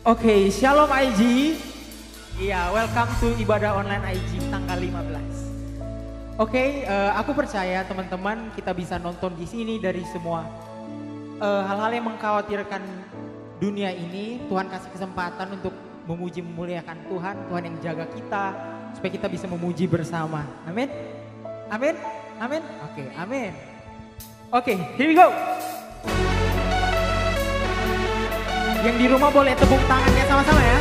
Oke, Shalom IG. Iya, welcome to ibadah online IG tanggal 15. Oke, aku percaya teman-teman kita bisa nonton di sini dari semua hal-hal yang mengkhawatirkan dunia ini. Tuhan kasih kesempatan untuk memuji memuliakan Tuhan, Tuhan yang jaga kita supaya kita bisa memuji bersama. Amin. Amin. Amin. Oke, amin. Oke, here we go. Yang di rumah boleh tepuk tangannya sama-sama ya.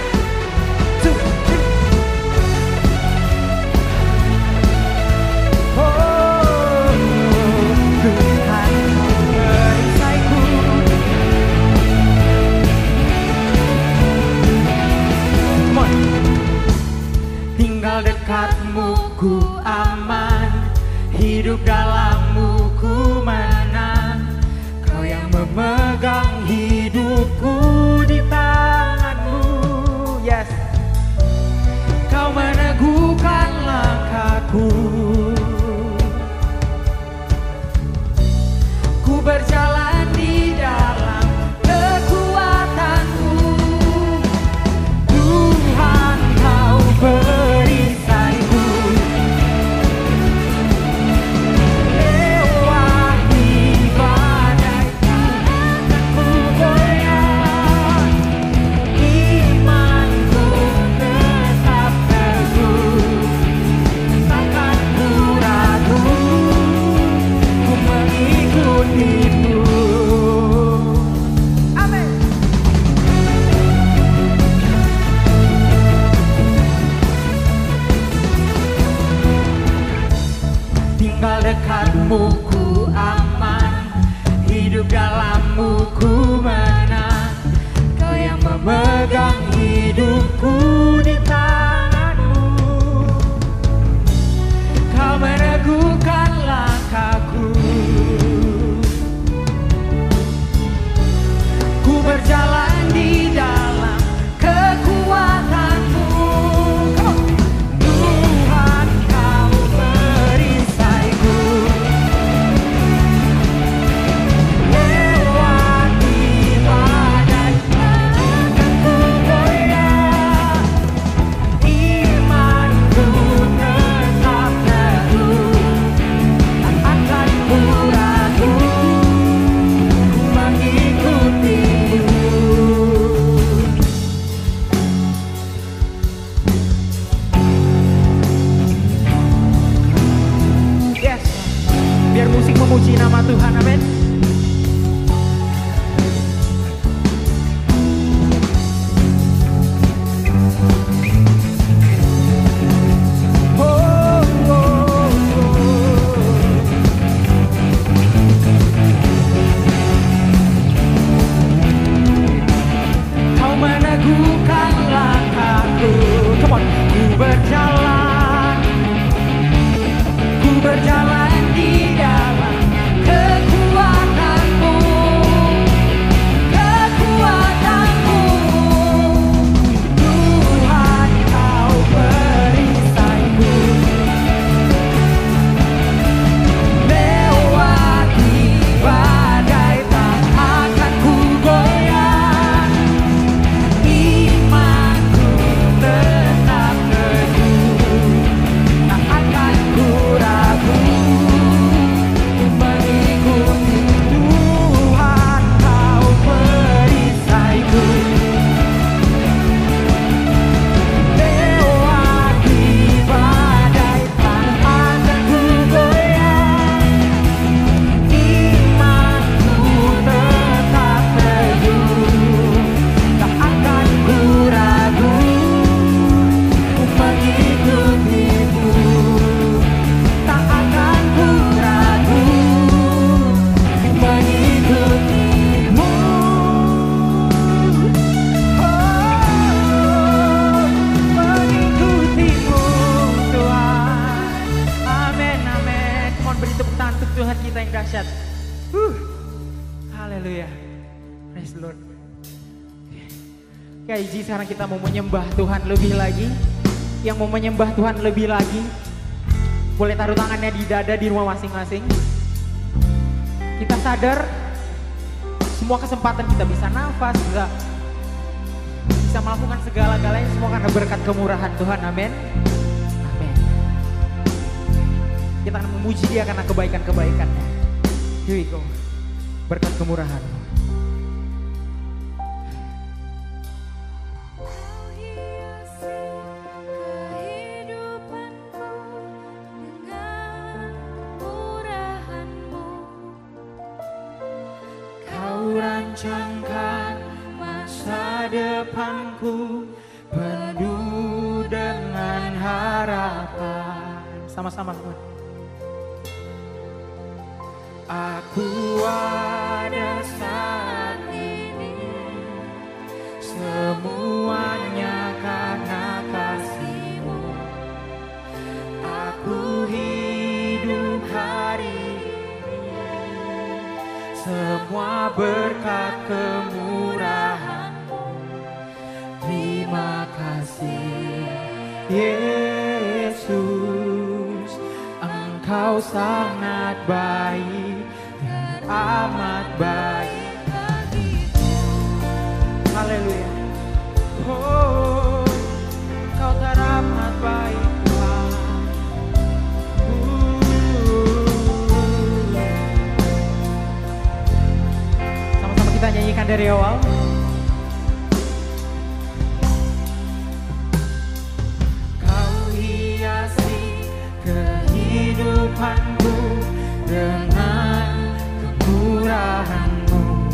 Tinggal dekatmu ku aman, hidup dalammu ku menang. Kau yang memegang hidupku di tanganmu, yes. Kau meneguhkan langkahku. Ku berjalan di dalam kekuatanmu. Tuhan kau perisaiku. Lewati badai takkan ku goyah. Imanku tetap teguh, takkan ku ragu, ku mengikutimu. Amin. Tinggal dekatmu ku aman, hidup dalammu ku menang. Kau yang memegang hidupku di tanganmu. Kau meneguhkan langkahku. Ku berjalan di dalam kekuatanmu. Tuhan kau perisaiku. Lewati badai takkan ku goyah. Imanku tetap teguh, tak akan ku ragu, ku mengikutimu. Yes, biar musik memuji nama Tuhan, amin. Oh, oh, oh. Kau meneguhkan langkahku. Come on, ku berjalan di dalam kekuatanmu. Tuhan kau perisaiku. Lewati badai tak akan ku goyah. Imanku tetap teguh, tak akan ku ragu, ku mengikuti. Tuhan kau perisaiku. Lewati badai tak akan ku goyah. Imanku tetap teguh, tak akan ku ragu, ku mengikutimu. Tak akan ku ragu, ku mengikutimu. Mengikutimu Tuhan. Amin, amin. Mohon beri tepuk tangan untuk Tuhan kita yang dahsyat. Haleluya. Praise the Lord. Oke, Iji, sekarang kita mau menyembah Tuhan lebih lagi. Yang mau menyembah Tuhan lebih lagi, boleh taruh tangannya di dada di rumah masing-masing. Kita sadar semua kesempatan kita bisa nafas, bisa bisa melakukan segala-galanya semua karena berkat kemurahan Tuhan. Amin. Amin. Kita akan memuji Dia karena kebaikan-kebaikannya. Here we go. Berkat kemurahan. Rancangkan masa depanku penuh dengan harapan. Sama-sama Tuhan. Aku ada saat ini, semuanya karena kasih-Mu. Aku hidup hari semua berkat kemurahan-Mu. Terima kasih Yesus, Engkau sangat baik dan amat baik bagiku. Haleluya. Oh, Engkau teramat baik. Kita nyanyikan dari awal. Kau hiasi kehidupanku dengan kemurahan-Mu.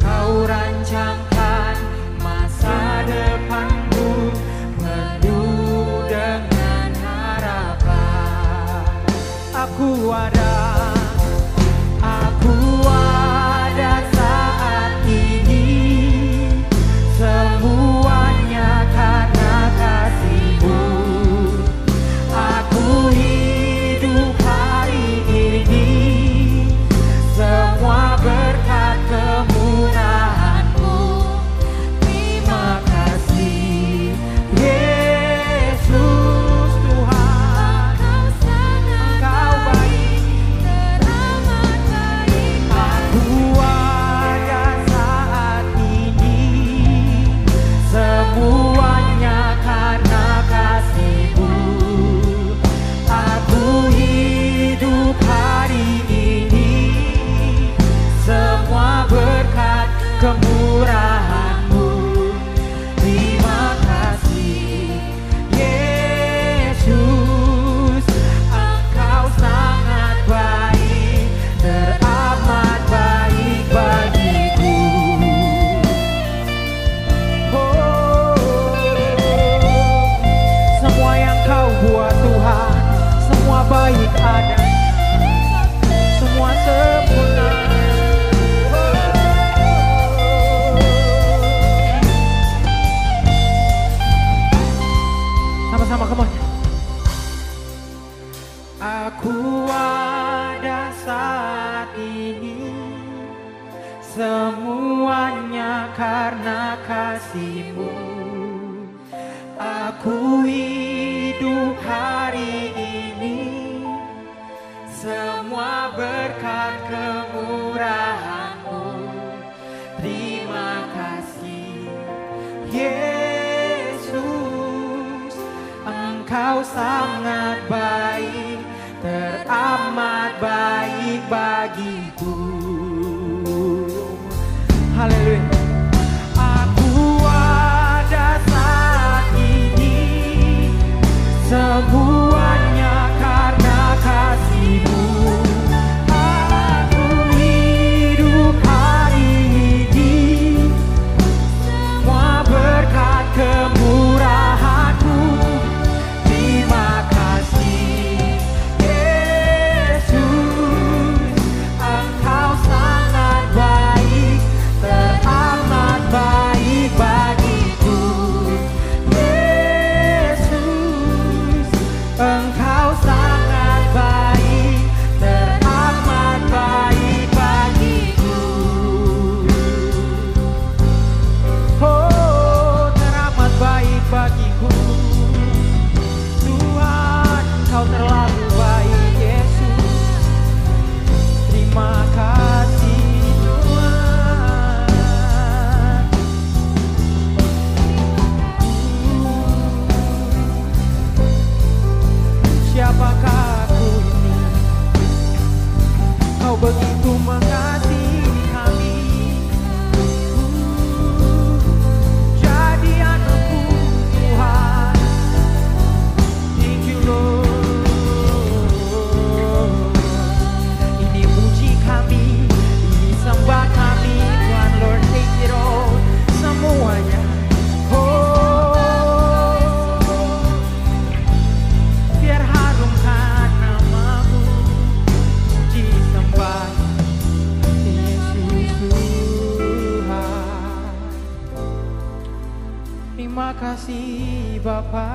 Kau rancangkan masa depanku penuh dengan harapan. Aku ada saat ini, semuanya karena kasih-Mu. Aku hidup hari ini, semua berkat kemurahan-Mu. Terima kasih Yesus Tuhan, Engkau baik, teramat baik. Aku ada saat ini, semuanya karena kasih-Mu. Aku hidup hari ini, semua berkat kemurahan-Mu. Terima kasih Yesus, Engkau sangat baik, teramat baik bagiku. Oh, semua yang Kau buat Tuhan, semua baik adanya, semua sempurna. Sama-sama, come on. Aku ada saat ini, semuanya karena kasih-Mu. Aku hidup hari ini, semua berkat kemurahan-Mu. Terima kasih Yesus, Engkau sangat baik, teramat baik bagiku. Haleluya. Aku ada saat ini, semuanya karena kasih-Mu. Aku hidup hari ini, semua berkat kemurahan-Mu. Terima kasih Yesus, Engkau sangat baik, teramat begitu mengasihi kami. Jadi anakku Tuhan, thank you Lord. Ini puji kami, ini sembah kami Tuhan. Lord, take it all, semuanya. Biar harumkan namamu, puji sembah Yesus Tuhan. Terima kasih Bapa.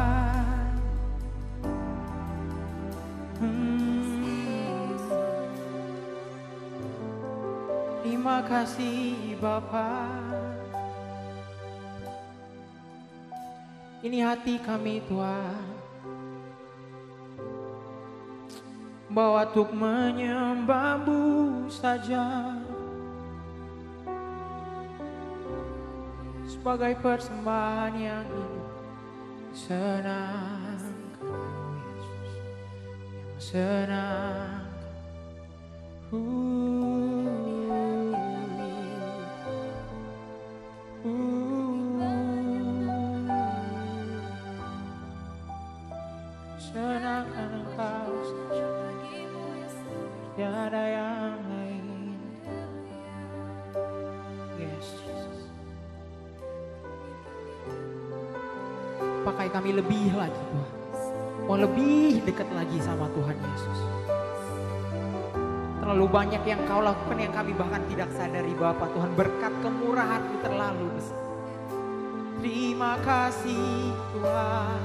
Terima kasih Bapa. Ini hati kami Tuhan, bawa untuk menyembah-Mu saja, sebagai persembahan yang hidup, senang Yesus, yang senang. Senangkan Engkau saja, tiada yang lain. Yes, Jesus. Pakai kami lebih lagi Tuhan, mau lebih dekat lagi sama Tuhan Yesus. Terlalu banyak yang Kau lakukan yang kami bahkan tidak sadari Bapa. Tuhan, berkat kemurahan-Mu terlalu besar. Terima kasih Tuhan,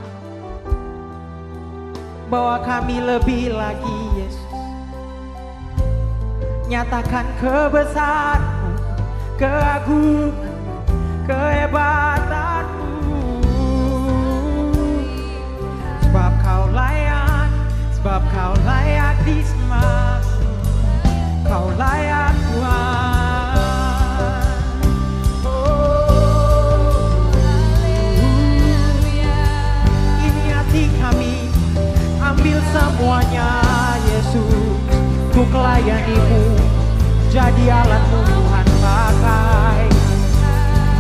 bawa kami lebih lagi Yesus. Nyatakan kebesaran-Mu, keagungan, kehebatan-Mu. Sebab Kau layak, sebab Kau layak disembah. Kau layak Tuhan. Ini hati kami, ambil semuanya Yesus, untuk layani-Mu, jadi alat-Mu Tuhan pakai.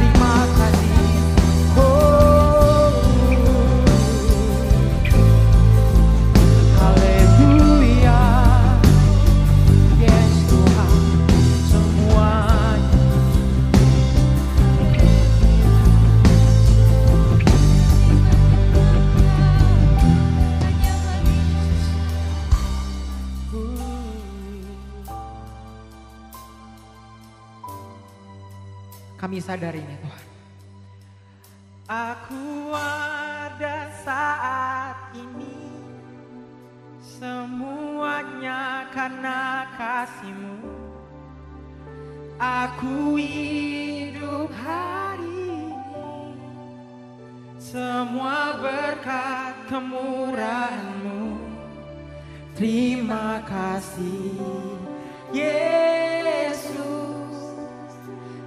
Terima kasih. Haleluya. Yes Tuhan, semuanya. Kami sadari ini Tuhan, aku ada saat ini, semuanya karena kasih-Mu. Aku hidup hari ini, semua berkat kemurahan-Mu. Terima kasih Yesus,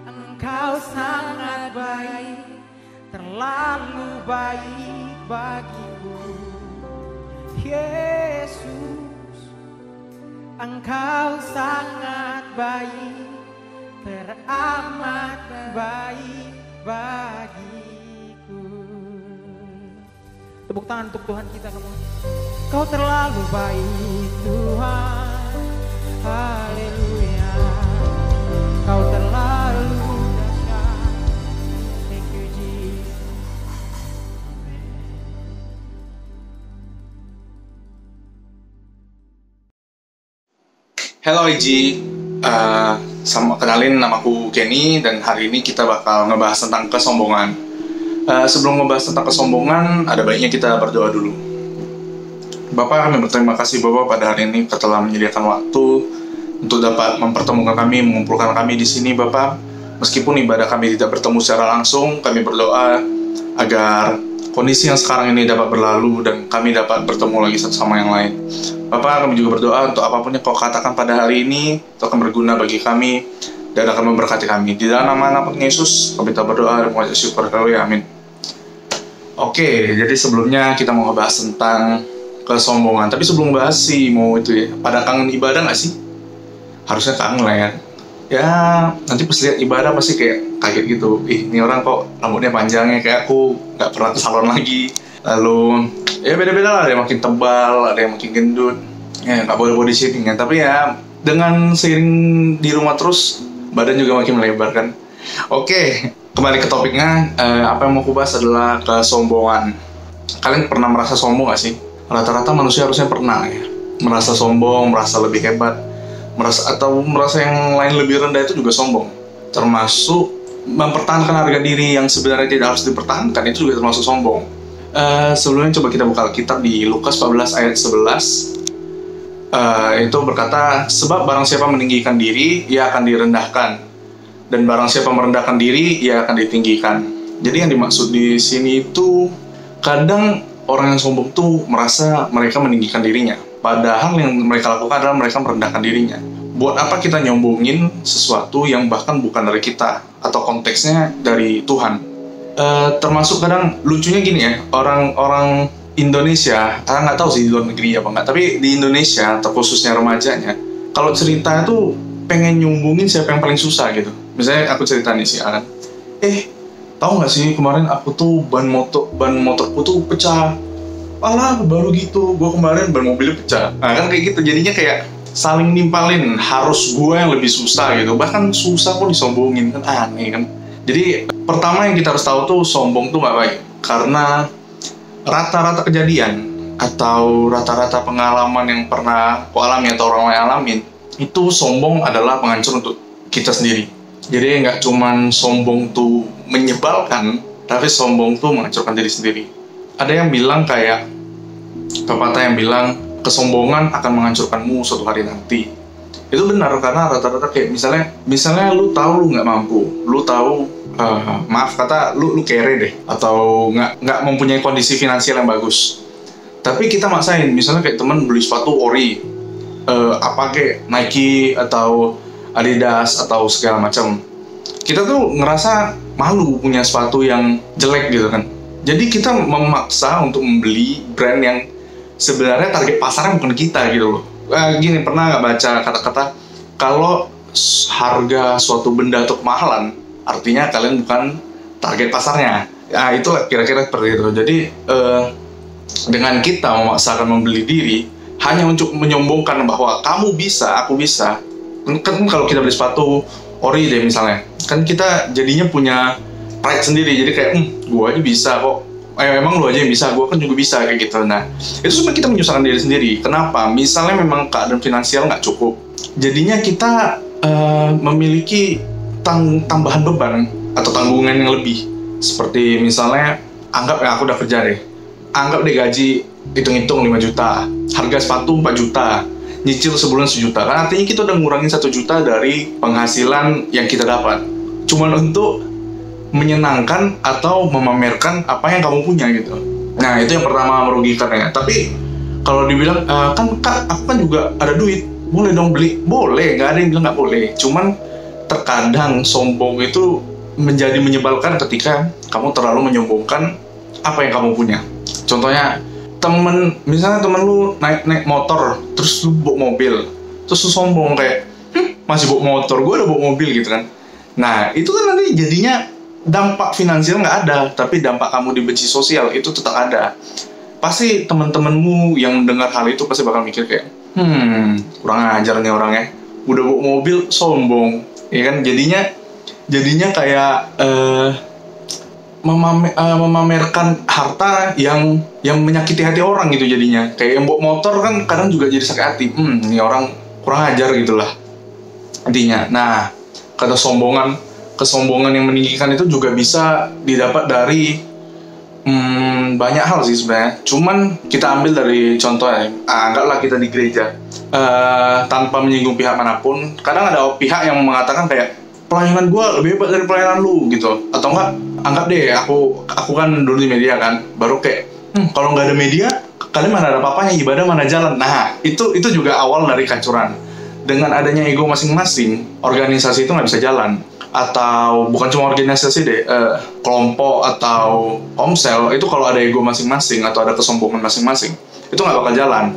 Engkau sangat baik, terlalu baik bagiku. Yesus, Engkau sangat baik, teramat baik bagiku. Tepuk tangan untuk Tuhan kita semua. Kau terlalu baik Tuhan, haleluya. Kau terlalu dahsyat, thank you Jesus. Amen. Hello IG, kenalin namaku Kenny dan hari ini kita bakal ngebahas tentang kesombongan. Sebelum ngebahas tentang kesombongan, ada baiknya kita berdoa dulu. Bapak, kami berterima kasih Bapak pada hari ini telah menyediakan waktu untuk dapat mempertemukan kami, mengumpulkan kami di sini Bapak. Meskipun ibadah kami tidak bertemu secara langsung, kami berdoa agar kondisi yang sekarang ini dapat berlalu dan kami dapat bertemu lagi satu sama yang lain. Bapak, kami juga berdoa untuk apapun yang Kau katakan pada hari ini itu akan berguna bagi kami dan akan memberkati kami. Di dalam nama Yesus, kami telah berdoa dan mengucap syukur. Haleluya, amin. Oke, jadi sebelumnya kita mau ngebahas tentang kesombongan. Tapi sebelum bahas sih, mau itu ya, pada kangen ibadah nggak sih? harusnya kangen lah ya. Ya nanti pas lihat ibadah pasti kayak kaget gitu, ini orang kok rambutnya panjangnya, kayak aku nggak pernah ke salon lagi. Lalu ya beda-beda lah, ada yang makin tebal, ada yang makin gendut. Ya nggak boleh body shaming ya, tapi ya dengan seiring di rumah terus badan juga makin melebar kan. Oke, kembali ke topiknya. Apa yang mau aku bahas adalah kesombongan. Kalian pernah merasa sombong gak sih? Rata-rata manusia harusnya pernah ya, merasa sombong, merasa lebih hebat, merasa yang lain lebih rendah, itu juga sombong. Termasuk mempertahankan harga diri yang sebenarnya tidak harus dipertahankan, itu juga termasuk sombong. Sebelumnya coba kita buka Alkitab di Lukas 14 ayat 11. Itu berkata, sebab barang siapa meninggikan diri, ia akan direndahkan, dan barang siapa merendahkan diri, ia akan ditinggikan. Jadi yang dimaksud di sini itu, kadang orang yang sombong tuh merasa mereka meninggikan dirinya, padahal yang mereka lakukan adalah mereka merendahkan dirinya. Buat apa kita nyombongin sesuatu yang bahkan bukan dari kita, atau konteksnya dari Tuhan? Termasuk kadang lucunya gini ya, orang-orang Indonesia, karena nggak tahu sih di luar negeri apa nggak, tapi di Indonesia, atau khususnya remajanya, kalau cerita itu pengen nyombongin siapa yang paling susah gitu. Misalnya aku cerita nih si Aran, tahu nggak sih kemarin aku tuh ban motorku tuh pecah. Alah baru gitu, gue kemarin ban mobilnya pecah. Nah kan kayak gitu, jadinya kayak saling nimpalin, harus gue yang lebih susah gitu. Bahkan susah kok disombongin, kan aneh kan. Jadi pertama yang kita harus tahu tuh, sombong tuh nggak baik. Karena rata-rata kejadian atau rata-rata pengalaman yang pernah aku alami atau orang lain alamin, itu sombong adalah penghancur untuk kita sendiri. Jadi nggak cuman sombong tuh menyebalkan, tapi sombong tuh menghancurkan diri sendiri. Ada yang bilang kayak pepatah yang bilang, kesombongan akan menghancurkanmu suatu hari nanti. Itu benar, karena rata-rata kayak misalnya lu tahu lu nggak mampu, lu tahu maaf kata lu kere deh, atau nggak mempunyai kondisi finansial yang bagus. Tapi kita maksain, misalnya kayak teman beli sepatu ori, apa kayak Nike atau Adidas atau segala macam. Kita tuh ngerasa malu punya sepatu yang jelek gitu kan. Jadi kita memaksa untuk membeli brand yang sebenarnya target pasarnya bukan kita gitu loh. Gini, pernah nggak baca kata-kata kalau harga suatu benda atau kemahalan, artinya kalian bukan target pasarnya. Ya itu kira-kira seperti itu. Jadi dengan kita memaksakan membeli diri hanya untuk menyombongkan bahwa kamu bisa, aku bisa. Kan kalau kita beli sepatu ori deh misalnya, kan kita jadinya punya pride sendiri. Jadi kayak gua aja bisa kok, emang lu aja yang bisa, gua kan juga bisa, kayak gitu. Nah itu sebenarnya kita menyusahkan diri sendiri. Kenapa? Misalnya memang keadaan finansial nggak cukup, jadinya kita memiliki tambahan beban atau tanggungan yang lebih. Seperti misalnya, anggap ya aku udah kerja deh, anggap deh gaji hitung-hitung 5 juta, harga sepatu 4 juta, nyicil sebulan 1 juta, kan artinya kita udah ngurangin 1 juta dari penghasilan yang kita dapat, cuman untuk menyenangkan atau memamerkan apa yang kamu punya gitu. Nah itu yang pertama merugikan ya. Tapi kalau dibilang kan kak, aku kan juga ada duit, boleh dong beli, boleh, nggak ada yang bilang nggak boleh. Cuman terkadang sombong itu menjadi menyebalkan ketika kamu terlalu menyombongkan apa yang kamu punya. Contohnya misalnya temen lu naik motor, terus lu bawa mobil, terus lu sombong kayak masih bawa motor, gue udah bawa mobil gitu kan. Nah itu kan nanti jadinya dampak finansial nggak ada, tapi dampak kamu dibenci sosial itu tetap ada. Pasti teman-temanmu yang mendengar hal itu pasti bakal mikir kayak kurang ajar nih orangnya, udah bawa mobil sombong, ya kan. Jadinya kayak memamerkan harta yang menyakiti hati orang gitu. Jadinya kayak yang bawa motor kan kadang juga jadi sakit hati, ini orang kurang ajar gitulah intinya. Nah kata kesombongan yang meninggikan itu juga bisa didapat dari banyak hal sih sebenarnya. Cuman kita ambil dari contohnya, anggaplah kita di gereja, tanpa menyinggung pihak manapun, kadang ada pihak yang mengatakan kayak pelayanan gue lebih hebat dari pelayanan lu gitu. Atau enggak, anggap deh aku kan dulu di media kan, baru kayak kalau nggak ada media kalian mana ada apa-apanya, ibadah mana jalan. Nah itu juga awal dari kehancuran. Dengan adanya ego masing-masing, organisasi itu nggak bisa jalan. Atau bukan cuma organisasi deh, kelompok atau omsel itu kalau ada ego masing-masing atau ada kesombongan masing-masing, itu nggak bakal jalan.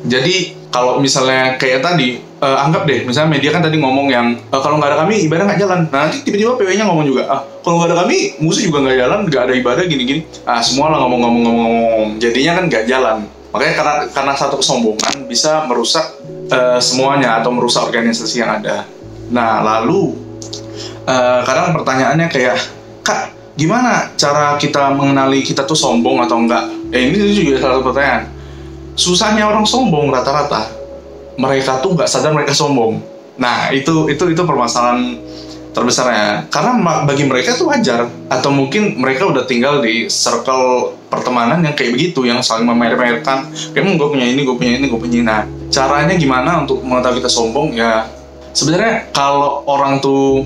Jadi Kalau misalnya kayak tadi, anggap deh, misalnya media kan tadi ngomong yang kalau nggak ada kami ibadah nggak jalan. Nah nanti tiba-tiba PW-nya ngomong juga, kalau nggak ada kami musuh juga nggak jalan, nggak ada ibadah gini-gini. Semua lah ngomong, jadinya kan nggak jalan. Makanya karena satu kesombongan bisa merusak semuanya atau merusak organisasi yang ada. Nah lalu kadang pertanyaannya kayak, Kak, gimana cara kita mengenali kita tuh sombong atau enggak? Ini juga salah satu pertanyaan. Susahnya orang sombong rata-rata mereka tuh nggak sadar mereka sombong. Nah itu permasalahan terbesarnya, karena bagi mereka itu wajar, atau mungkin mereka udah tinggal di circle pertemanan yang kayak begitu, yang saling memamer-mamerkan kayak gue punya ini, gue punya ini, gue punya ini. Nah caranya gimana untuk mengetahui kita sombong? Ya sebenarnya kalau orang tuh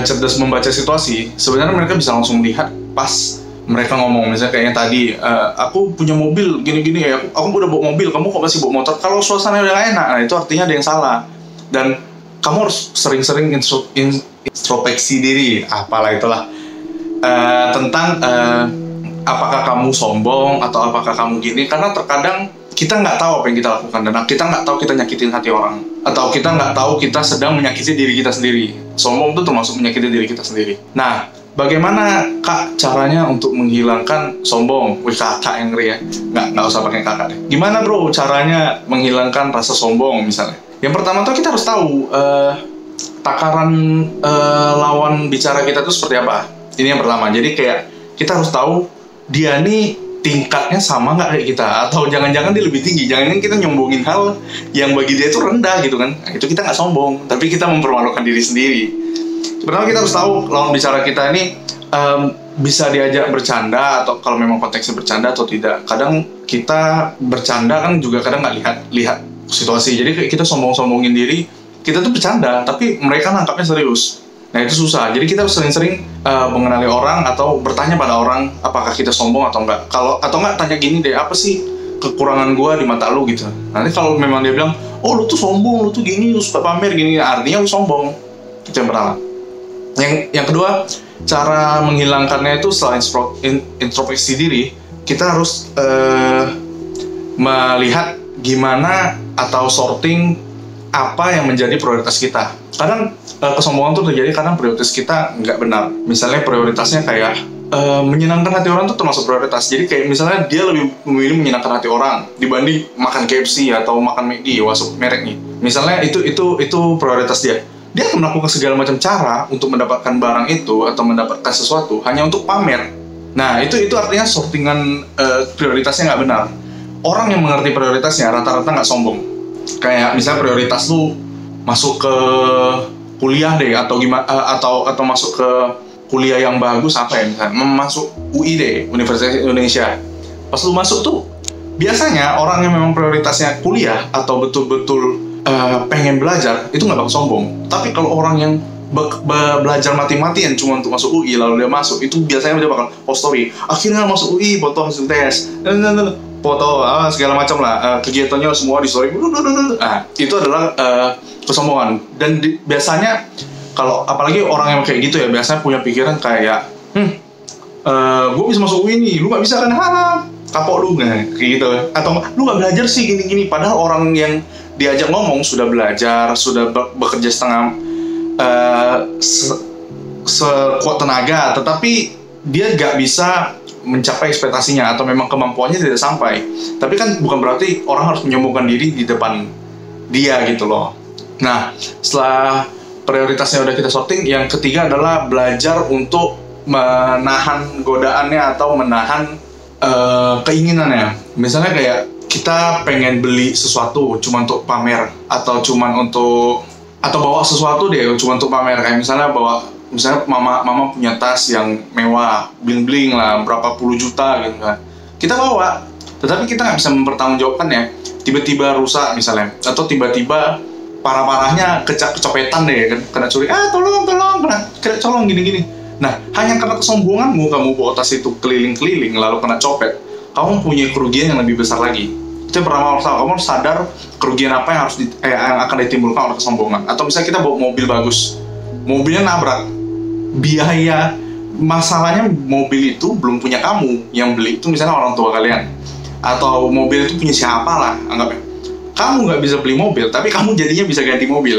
cerdas membaca situasi, sebenarnya mereka bisa langsung lihat pas mereka ngomong. Misalnya kayaknya tadi, aku punya mobil gini-gini ya, aku udah bawa mobil, kamu kok masih bawa motor? Kalau suasana udah gak enak, nah itu artinya ada yang salah. Dan kamu harus sering-sering introspeksi diri, apalah itulah, tentang apakah kamu sombong atau apakah kamu gini. Karena terkadang kita nggak tahu apa yang kita lakukan, dan kita nggak tahu kita nyakitin hati orang, atau kita nggak tahu kita sedang menyakiti diri kita sendiri. Sombong itu termasuk menyakiti diri kita sendiri. Nah, bagaimana Kak caranya untuk menghilangkan sombong? Wih, kakak yang ngeri ya. Nggak usah pakai kakak deh. Gimana bro caranya menghilangkan rasa sombong misalnya? Yang pertama tuh kita harus tahu takaran lawan bicara kita tuh seperti apa. Ini yang pertama. Jadi kayak kita harus tahu dia nih tingkatnya sama nggak kayak kita, atau jangan-jangan dia lebih tinggi. Jangan kita nyombongin hal yang bagi dia itu rendah gitu kan. Nah, itu kita nggak sombong, tapi kita mempermalukan diri sendiri. Pertama kita harus tahu lawan bicara kita ini bisa diajak bercanda, atau kalau memang konteksnya bercanda atau tidak. Kadang kita bercanda kan juga kadang nggak lihat situasi. Jadi kayak kita sombong-sombongin diri, kita tuh bercanda, tapi mereka nangkapnya serius. Nah itu susah. Jadi kita harus sering-sering mengenali orang atau bertanya pada orang apakah kita sombong atau enggak. Atau enggak tanya gini deh, apa sih kekurangan gue di mata lu gitu. Nanti kalau memang dia bilang, oh lu tuh sombong, lu tuh gini, lu suka pamer gini, artinya lu sombong. Itu yang pertama. Yang kedua, cara menghilangkannya itu selain introspeksi diri, kita harus melihat gimana atau sorting apa yang menjadi prioritas kita. Kadang kesombongan itu terjadi karena prioritas kita nggak benar. Misalnya prioritasnya kayak menyenangkan hati orang itu termasuk prioritas. Jadi kayak misalnya dia lebih memilih menyenangkan hati orang dibanding makan KFC atau makan McD, masuk merek nih. Misalnya itu prioritas dia. Dia akan melakukan segala macam cara untuk mendapatkan barang itu atau mendapatkan sesuatu hanya untuk pamer. Nah itu artinya sortingan prioritasnya nggak benar. Orang yang mengerti prioritasnya rata-rata nggak sombong. Kayak misalnya prioritas lu masuk ke kuliah deh, atau gimana, atau masuk ke kuliah yang bagus, apa ya, misalnya masuk UI deh, Universitas Indonesia. Pas lu masuk tuh biasanya orang yang memang prioritasnya kuliah atau betul-betul pengen belajar itu nggak bakal sombong. Tapi kalau orang yang belajar mati-matian cuma untuk masuk UI lalu dia masuk, itu biasanya dia bakal post story, akhirnya masuk UI, foto hasil tes, foto segala macam lah, kegiatannya semua di story. Nah itu adalah kesombongan. Dan biasanya kalau apalagi orang yang kayak gitu ya, biasanya punya pikiran kayak gue bisa masuk UI nih, lu nggak bisa kan, kapok lu, kayak gitu. Atau lu nggak belajar sih gini-gini, padahal orang yang diajak ngomong sudah belajar, sudah bekerja sekuat tenaga, tetapi dia nggak bisa mencapai ekspektasinya atau memang kemampuannya tidak sampai. Tapi kan bukan berarti orang harus menyombongkan diri di depan dia gitu loh. Nah, setelah prioritasnya udah kita sorting, yang ketiga adalah belajar untuk menahan godaannya atau menahan keinginannya. Misalnya kayak kita pengen beli sesuatu cuma untuk pamer, atau bawa sesuatu deh cuma untuk pamer. Kayak misalnya mama punya tas yang mewah, bling-bling lah, berapa puluh juta gitu kan. Kita bawa, tetapi kita nggak bisa mempertanggungjawabkannya. Tiba-tiba rusak misalnya, atau tiba-tiba parah-parahnya kecopetan deh kan, kena curi, tolong, kena colong gini-gini. Nah, hanya karena kesombonganmu kamu bawa tas itu keliling-keliling lalu kena copet, kamu punya kerugian yang lebih besar lagi. Itu yang pertama harus tahu, kamu harus sadar kerugian apa yang yang akan ditimbulkan oleh kesombongan. Atau misalnya kita bawa mobil bagus, mobilnya nabrak, biaya masalahnya mobil itu belum punya kamu, yang beli itu misalnya orang tua kalian, atau mobil itu punya siapa lah anggapnya. kamu nggak bisa beli mobil, tapi kamu jadinya bisa ganti mobil,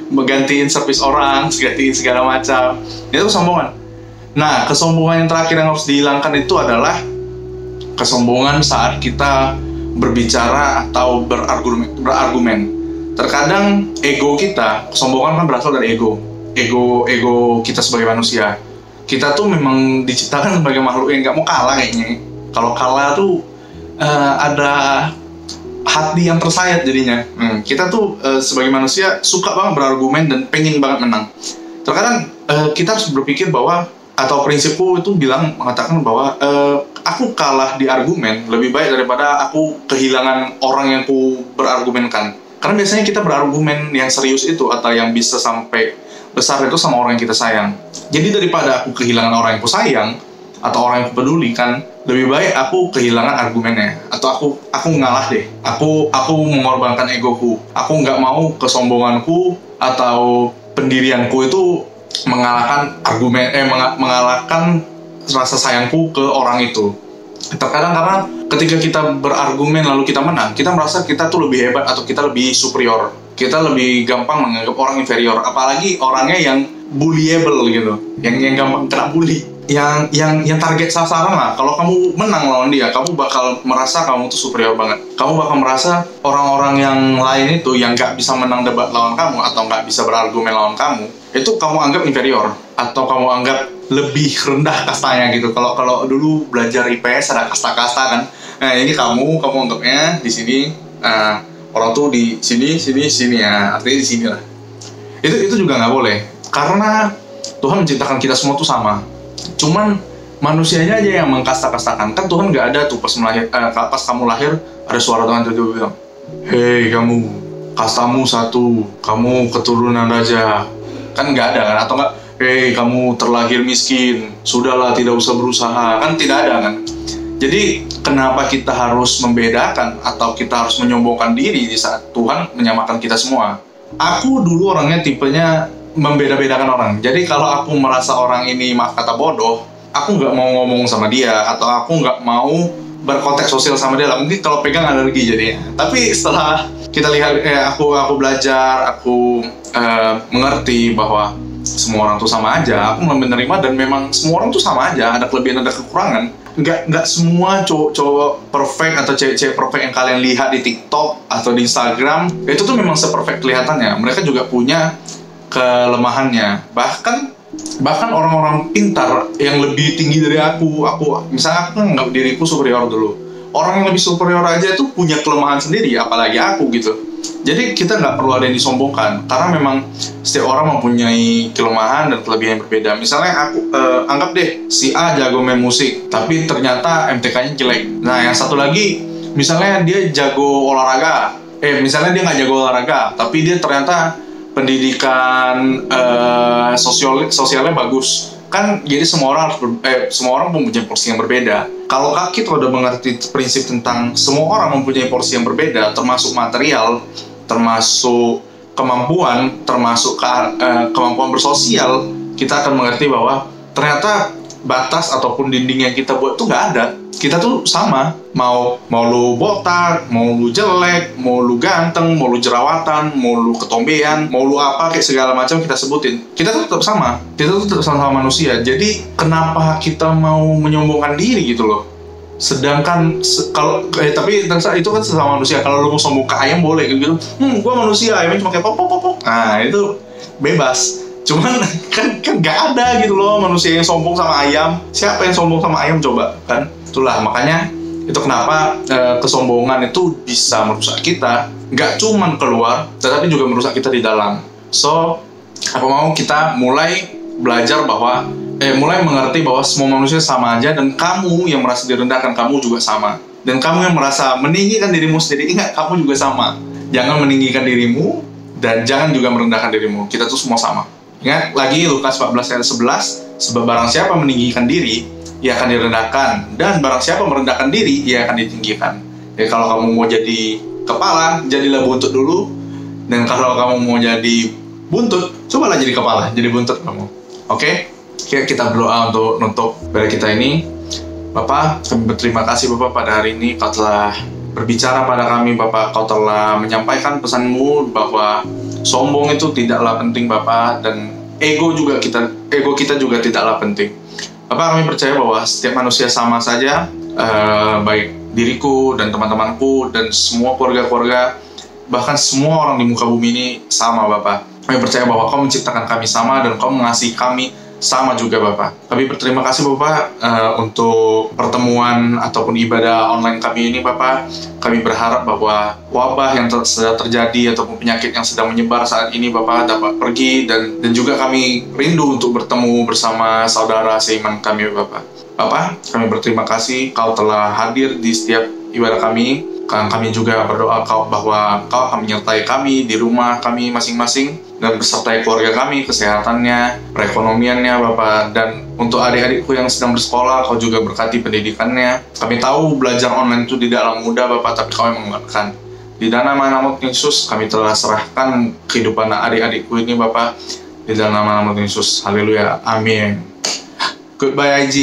menggantiin servis orang, gantiin segala macam. Itu kesombongan. Nah, kesombongan yang terakhir yang harus dihilangkan itu adalah kesombongan saat kita berbicara atau berargumen. Terkadang ego kita, kesombongan kan berasal dari ego kita sebagai manusia. Kita tuh memang diciptakan sebagai makhluk yang nggak mau kalah kayaknya. Kalau kalah tuh ada hati yang tersayat jadinya. Kita tuh sebagai manusia suka banget berargumen dan pengen banget menang. Terkadang kita harus berpikir bahwa, atau prinsipku itu mengatakan bahwa aku kalah di argumen lebih baik daripada aku kehilangan orang yang ku berargumenkan. Karena biasanya kita berargumen yang serius itu atau yang bisa sampai besar itu sama orang yang kita sayang. Jadi daripada aku kehilangan orang yang ku sayang atau orang yang ku pedulikan, lebih baik aku kehilangan argumennya atau aku ngalah deh. Aku mengorbankan egoku. Aku nggak mau kesombonganku atau pendirianku itu mengalahkan mengalahkan rasa sayangku ke orang itu. Terkadang karena ketika kita berargumen lalu kita menang, kita merasa kita tuh lebih hebat atau kita lebih superior. Kita lebih gampang menganggap orang inferior, apalagi orangnya yang bullyable gitu, yang gampang kena bully, yang target sasaran lah. Kalau kamu menang lawan dia, kamu bakal merasa kamu tuh superior banget. Kamu bakal merasa orang-orang yang lain itu yang nggak bisa menang debat lawan kamu atau nggak bisa berargumen lawan kamu, itu kamu anggap inferior atau kamu anggap lebih rendah kastanya gitu. Kalau dulu belajar IPS ada kasta-kasta kan. Nah, ini kamu anggapnya di sini, orang tuh di sini ya, artinya di sini lah. Itu juga nggak boleh, karena Tuhan menciptakan kita semua tuh sama. Cuman manusianya aja yang mengkasta-kastakan. Kan Tuhan nggak ada tuh pas kamu lahir ada suara Tuhan tiba-tiba bilang, "Hei kamu, kastamu satu, kamu keturunan raja." Kan nggak ada kan? Atau nggak, "Hei kamu terlahir miskin, sudahlah tidak usah berusaha." Kan tidak ada kan? Jadi kenapa kita harus membedakan atau kita harus menyombongkan diri di saat Tuhan menyamakan kita semua? Aku dulu orangnya tipenya membeda-bedakan orang. Jadi kalau aku merasa orang ini maaf kata bodoh, aku nggak mau ngomong sama dia atau aku nggak mau berkonteks sosial sama dia lah. Mungkin kalau pegang alergi jadinya. Tapi setelah kita lihat, aku belajar, aku mengerti bahwa semua orang tuh sama aja. Aku menerima dan memang semua orang tuh sama aja. Ada kelebihan, ada kekurangan. Nggak semua cowok perfect atau cewek-cewek perfect yang kalian lihat di TikTok atau di Instagram itu tuh memang seperfect kelihatannya. Mereka juga punya kelemahannya. Bahkan orang-orang pintar yang lebih tinggi dari aku misalnya aku nggak diriku superior dulu. Orang yang lebih superior aja tuh punya kelemahan sendiri, apalagi aku gitu. Jadi kita nggak perlu ada yang disombongkan, karena memang setiap orang mempunyai kelemahan dan kelebihan yang berbeda. Misalnya aku anggap deh si A jago main musik, tapi ternyata MTK-nya jelek. Nah yang satu lagi misalnya dia jago olahraga, misalnya dia nggak jago olahraga, tapi dia ternyata pendidikan sosialnya bagus. Kan jadi semua orang mempunyai porsi yang berbeda. Kalau kita udah mengerti prinsip tentang semua orang mempunyai porsi yang berbeda, termasuk material, termasuk kemampuan, termasuk kemampuan bersosial, kita akan mengerti bahwa ternyata batas ataupun dinding yang kita buat tuh nggak ada. Kita tuh sama, mau lu botak, mau lu jelek, mau lu ganteng, mau lu jerawatan, mau lu ketombean, mau lu apa kayak segala macam kita sebutin. Kita tuh tetap sama, kita tuh tetap sama manusia. Jadi kenapa kita mau menyombongkan diri gitu loh? Sedangkan tapi itu kan sesama manusia. Kalau lu mau sombong ke ayam boleh gitu. Gua manusia, ayamnya cuma kayak pop. Nah itu bebas. Cuman kan nggak ada gitu loh manusia yang sombong sama ayam. Siapa yang sombong sama ayam coba kan? Itulah makanya itu kenapa kesombongan itu bisa merusak kita, nggak cuman keluar tetapi juga merusak kita di dalam. So aku mau kita mulai belajar bahwa mulai mengerti bahwa semua manusia sama aja, dan kamu yang merasa direndahkan kamu juga sama, dan kamu yang merasa meninggikan dirimu sendiri, ingat kamu juga sama. Jangan meninggikan dirimu dan jangan juga merendahkan dirimu. Kita tuh semua sama. Ingat lagi Lukas 14 ayat 11, sebab barang siapa meninggikan diri, ia akan direndahkan, dan barang siapa merendahkan diri, ia akan ditinggikan. Jadi kalau kamu mau jadi kepala, jadilah buntut dulu, dan kalau kamu mau jadi buntut, cobalah jadi kepala, jadi buntut kamu. Oke? Kita berdoa untuk pada kita ini. Bapak, kami berterima kasih Bapak pada hari ini Kau telah berbicara pada kami Bapak. Kau telah menyampaikan pesan-Mu bahwa sombong itu tidaklah penting Bapak, dan ego kita juga tidaklah penting. Bapak, kami percaya bahwa setiap manusia sama saja, baik diriku dan teman-temanku dan semua keluarga-keluarga, bahkan semua orang di muka bumi ini sama Bapak. Kami percaya bahwa Kau menciptakan kami sama dan Kau mengasihi kami sama juga Bapak. Kami berterima kasih Bapak untuk pertemuan ataupun ibadah online kami ini Bapak. Kami berharap bahwa wabah yang sedang terjadi ataupun penyakit yang sedang menyebar saat ini Bapak dapat pergi, dan juga kami rindu untuk bertemu bersama saudara seiman kami Bapak. Bapak, kami berterima kasih Kau telah hadir di setiap ibadah kami. Kami juga berdoa bahwa Kau akan menyertai kami di rumah kami masing-masing dan besertai keluarga kami, kesehatannya, perekonomiannya Bapak. Dan untuk adik-adikku yang sedang bersekolah, Kau juga berkati pendidikannya. Kami tahu belajar online itu tidaklah mudah Bapak, tapi Kau yang menguatkan. Di dalam nama Yesus kami telah serahkan kehidupan adik-adikku ini Bapak. Di dalam nama Yesus, haleluya, amin. Goodbye IG,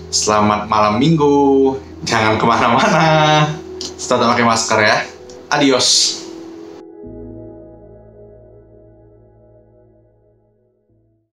selamat malam minggu, jangan kemana-mana, tetap pakai masker ya, adios.